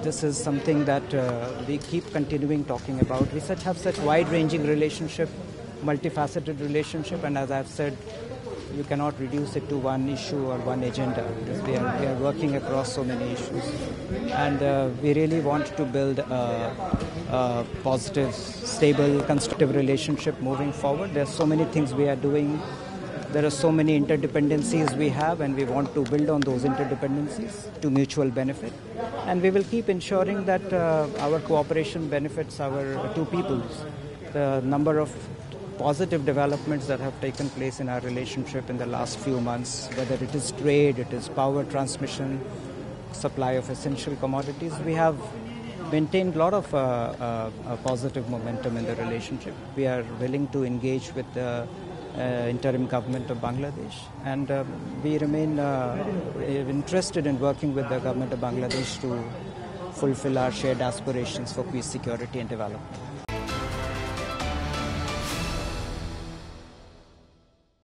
This is something that we keep continuing talking about. We have such wide-ranging relationship, multifaceted relationship, and as I've said, you cannot reduce it to one issue or one agenda. We are working across so many issues, and we really want to build a positive, stable, constructive relationship moving forward. There are so many things we are doing. There are so many interdependencies we have, and we want to build on those interdependencies to mutual benefit. And we will keep ensuring that our cooperation benefits our two peoples. The number of positive developments that have taken place in our relationship in the last few months, whether it is trade, it is power transmission, supply of essential commodities, we have maintained a lot of positive momentum in the relationship. We are willing to engage with the interim government of Bangladesh, and we remain interested in working with the government of Bangladesh to fulfill our shared aspirations for peace, security and development.